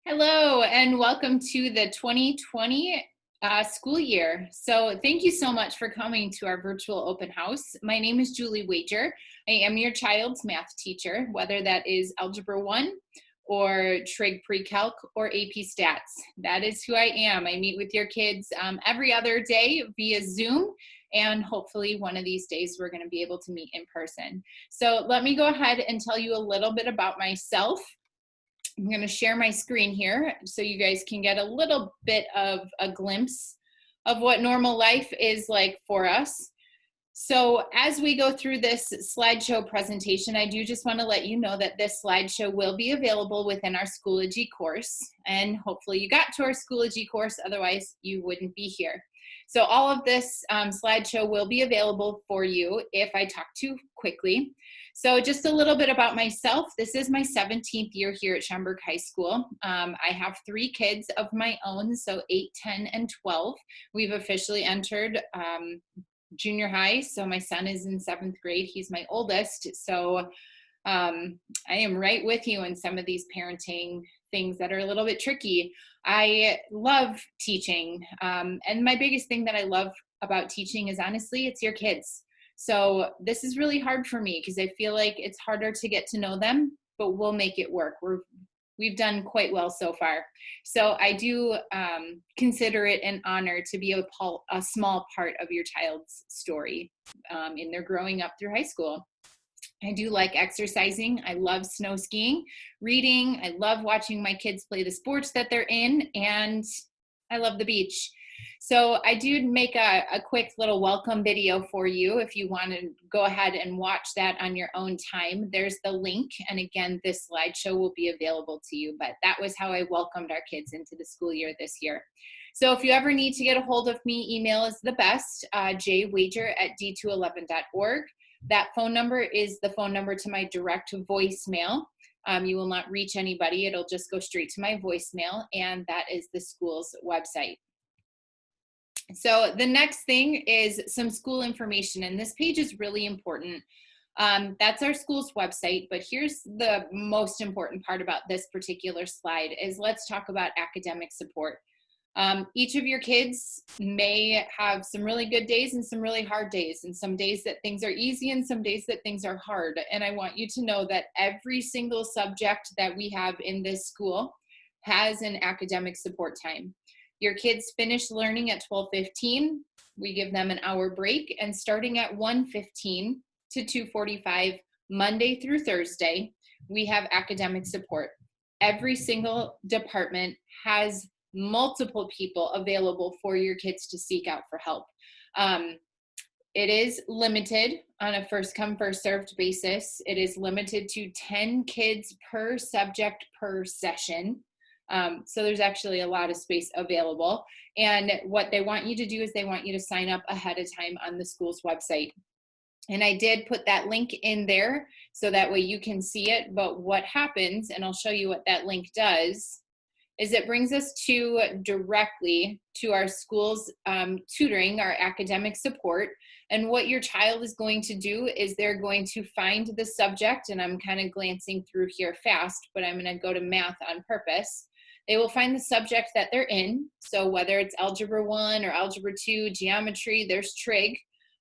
Hello, and welcome to the 2020 school year. So, thank you so much for coming to our virtual open house. My name is Julie Wager. I am your child's math teacher, whether that is Algebra 1 or Trig Pre-Calc or AP Stats. That is who I am. I meet with your kids every other day via Zoom, and hopefully one of these days we're going to be able to meet in person. So, let me go ahead and tell you a little bit about myself. I'm going to share my screen here so you guys can get a little bit of a glimpse of what normal life is like for us. So as we go through this slideshow presentation, I do just want to let you know that this slideshow will be available within our Schoology course. And hopefully you got to our Schoology course, otherwise you wouldn't be here. So all of this slideshow will be available for you if I talk too quickly. So just a little bit about myself. This is my 17th year here at Schaumburg High School. I have 3 kids of my own, so 8, 10, and 12. We've officially entered junior high, so my son is in 7th grade. He's my oldest, so I am right with you in some of these parenting things that are a little bit tricky. I love teaching, and my biggest thing that I love about teaching is honestly, it's your kids. So this is really hard for me because I feel like it's harder to get to know them, but we'll make it work. We've done quite well so far. So I do consider it an honor to be a small part of your child's story in their growing up through high school. I do like exercising. I love snow skiing, reading. I love watching my kids play the sports that they're in, and I love the beach. So I do make a quick little welcome video for you if you want to go ahead and watch that on your own time. There's the link, and again, this slideshow will be available to you, but that was how I welcomed our kids into the school year this year. So if you ever need to get a hold of me, email is the best, jwager@d211.org. That phone number is the phone number to my direct voicemail. You will not reach anybody. It'll just go straight to my voicemail, and that is the school's website. So the next thing is some school information, and this page is really important. That's our school's website, but here's the most important part about this particular slide is let's talk about academic support. Each of your kids may have some really good days and some really hard days, and some days that things are easy and some days that things are hard. And I want you to know that every single subject that we have in this school has an academic support time. Your kids finish learning at 12:15. We give them an hour break, and starting at 1:15 to 2:45, Monday through Thursday, we have academic support. Every single department has multiple people available for your kids to seek out for help. It is limited on a first come, first served basis. It is limited to 10 kids per subject per session. So there's actually a lot of space available. And what they want you to do is they want you to sign up ahead of time on the school's website. And I did put that link in there so that way you can see it. But what happens, and I'll show you what that link does, is it brings us directly to our school's tutoring, our academic support. And what your child is going to do is they're going to find the subject, and I'm kind of glancing through here fast, but I'm going to go to math on purpose. They will find the subject that they're in. So whether it's Algebra 1 or Algebra 2, geometry, there's trig.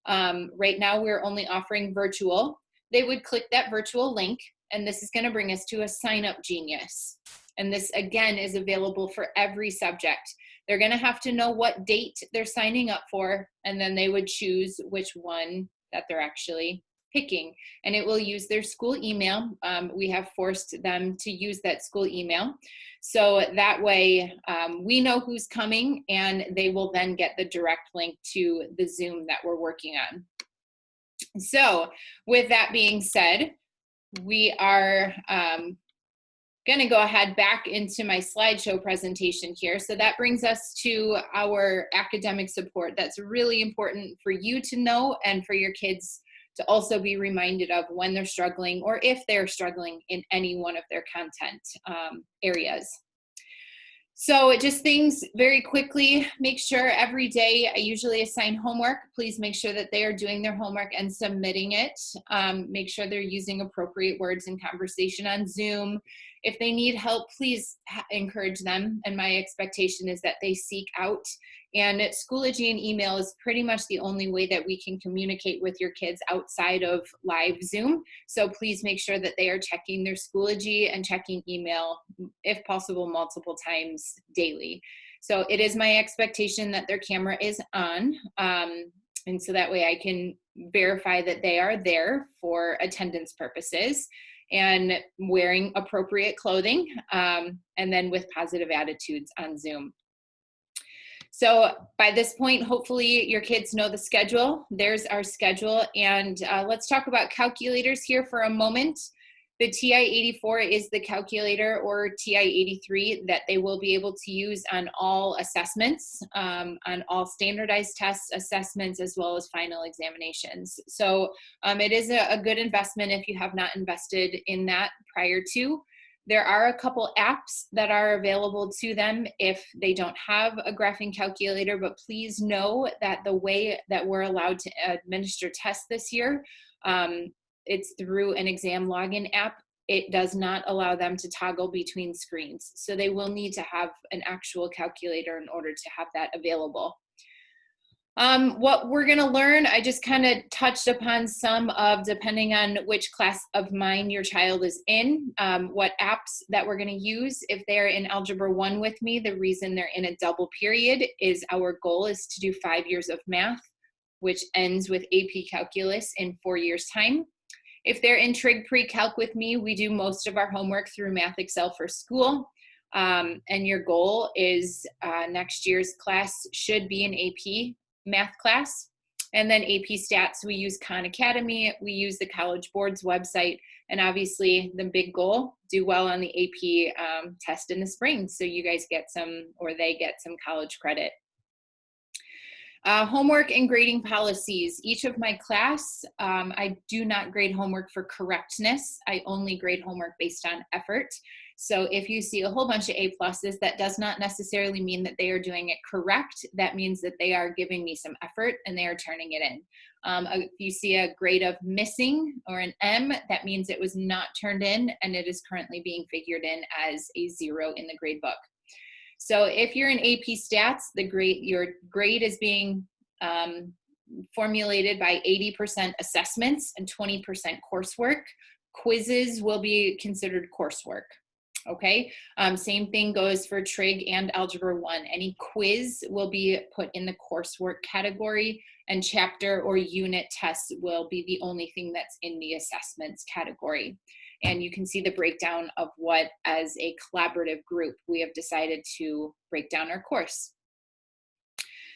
Right now we're only offering virtual. They would click that virtual link, and this is going to bring us to a Sign Up Genius. And this, again, is available for every subject. They're going to have to know what date they're signing up for, and then they would choose which one that they're actually picking. And it will use their school email. We have forced them to use that school email. So that way we know who's coming, and they will then get the direct link to the Zoom that we're working on. So with that being said, we are going to go ahead back into my slideshow presentation here. So that brings us to our academic support. That's really important for you to know and for your kids to also be reminded of when they're struggling or if they're struggling in any one of their content areas. So just things very quickly, make sure every day I usually assign homework. Please make sure that they are doing their homework and submitting it. Make sure they're using appropriate words in conversation on Zoom. If they need help, please encourage them. And my expectation is that they seek out. And Schoology and email is pretty much the only way that we can communicate with your kids outside of live Zoom. So please make sure that they are checking their Schoology and checking email, if possible, multiple times daily. So it is my expectation that their camera is on. And so that way I can verify that they are there for attendance purposes and wearing appropriate clothing, and then with positive attitudes on Zoom. So by this point, hopefully your kids know the schedule. There's our schedule. And let's talk about calculators here for a moment. The TI-84 is the calculator, or TI-83, that they will be able to use on all assessments, on all standardized tests, assessments, as well as final examinations. So it is a good investment if you have not invested in that prior to. There are a couple apps that are available to them if they don't have a graphing calculator, but please know that the way that we're allowed to administer tests this year, it's through an exam login app. It does not allow them to toggle between screens. So they will need to have an actual calculator in order to have that available. What we're gonna learn, I just kind of touched upon some of, depending on which class of mine your child is in, what apps that we're gonna use. If they're in Algebra 1 with me, the reason they're in a double period is our goal is to do 5 years of math, which ends with AP Calculus in 4 years' time. If they're in Trig Pre-Calc with me, we do most of our homework through Math Excel for School. And your goal is next year's class should be an AP math class. And then AP Stats, we use Khan Academy, we use the College Board's website, and obviously the big goal, do well on the AP test in the spring, so you guys get some, or they get some college credit. Homework and grading policies. Each of my class, I do not grade homework for correctness. I only grade homework based on effort. So if you see a whole bunch of A pluses, that does not necessarily mean that they are doing it correct. That means that they are giving me some effort and they are turning it in. If you see a grade of missing or an M, that means it was not turned in and it is currently being figured in as a 0 in the grade book. So if you're in AP Stats, your grade is being formulated by 80% assessments and 20% coursework. Quizzes will be considered coursework. Okay, same thing goes for Trig and Algebra 1. Any quiz will be put in the coursework category, and chapter or unit tests will be the only thing that's in the assessments category. And you can see the breakdown of what, as a collaborative group, we have decided to break down our course.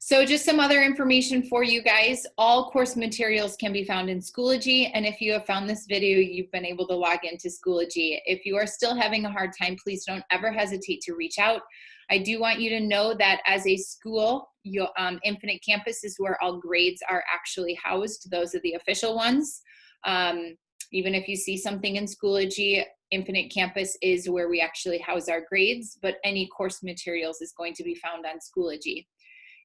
So just some other information for you guys. All course materials can be found in Schoology, and if you have found this video, you've been able to log into Schoology. If you are still having a hard time, please don't ever hesitate to reach out. I do want you to know that as a school, Infinite Campus is where all grades are actually housed. Those are the official ones. Even if you see something in Schoology, Infinite Campus is where we actually house our grades, but any course materials is going to be found on Schoology.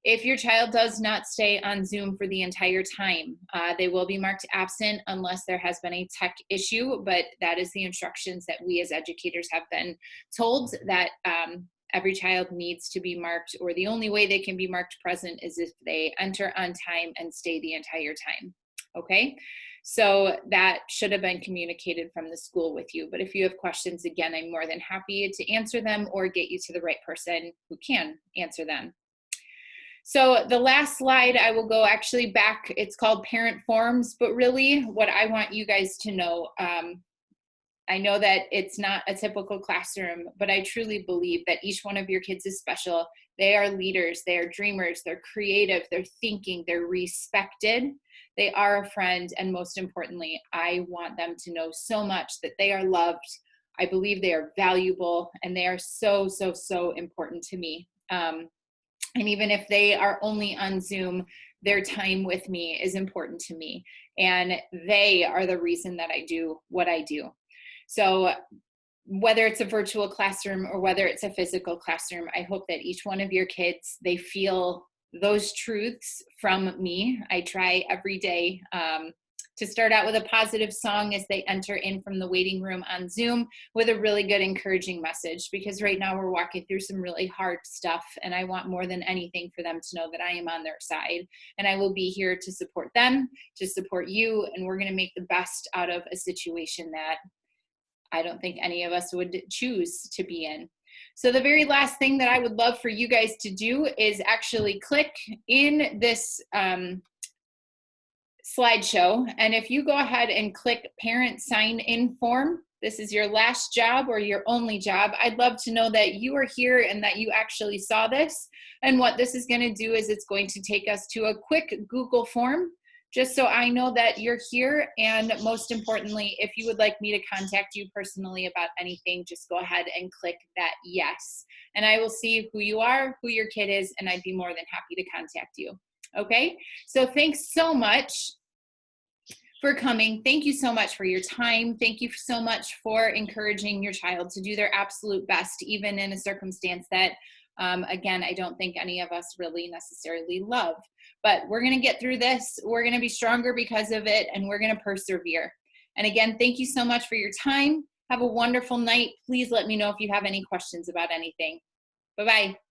If your child does not stay on Zoom for the entire time, they will be marked absent unless there has been a tech issue, but that is the instructions that we as educators have been told, that every child needs to be marked, or the only way they can be marked present is if they enter on time and stay the entire time, okay? So that should have been communicated from the school with you. But if you have questions, again, I'm more than happy to answer them or get you to the right person who can answer them. So the last slide, I will go actually back. It's called Parent Forums, but really what I want you guys to know, I know that it's not a typical classroom, but I truly believe that each one of your kids is special. They are leaders, they are dreamers, they're creative, they're thinking, they're respected, they are a friend, and most importantly, I want them to know so much that they are loved. I believe they are valuable, and they are so, so, so important to me. And even if they are only on Zoom, their time with me is important to me. And they are the reason that I do what I do. So whether it's a virtual classroom or whether it's a physical classroom, I hope that each one of your kids, they feel those truths from me. I try every day to start out with a positive song as they enter in from the waiting room on Zoom with a really good encouraging message, because right now we're walking through some really hard stuff, and I want more than anything for them to know that I am on their side, and I will be here to support them, to support you, and we're going to make the best out of a situation that I don't think any of us would choose to be in. So the very last thing that I would love for you guys to do is actually click in this slideshow. And if you go ahead and click parent sign in form, this is your last job or your only job. I'd love to know that you are here and that you actually saw this. And what this is going to do is it's going to take us to a quick Google form, just so I know that you're here. And most importantly, if you would like me to contact you personally about anything, just go ahead and click that yes. And I will see who you are, who your kid is, and I'd be more than happy to contact you. Okay, so thanks so much for coming. Thank you so much for your time. Thank you so much for encouraging your child to do their absolute best, even in a circumstance that, again, I don't think any of us really necessarily love. But we're going to get through this. We're going to be stronger because of it, and we're going to persevere. And again, thank you so much for your time. Have a wonderful night. Please let me know if you have any questions about anything. Bye-bye.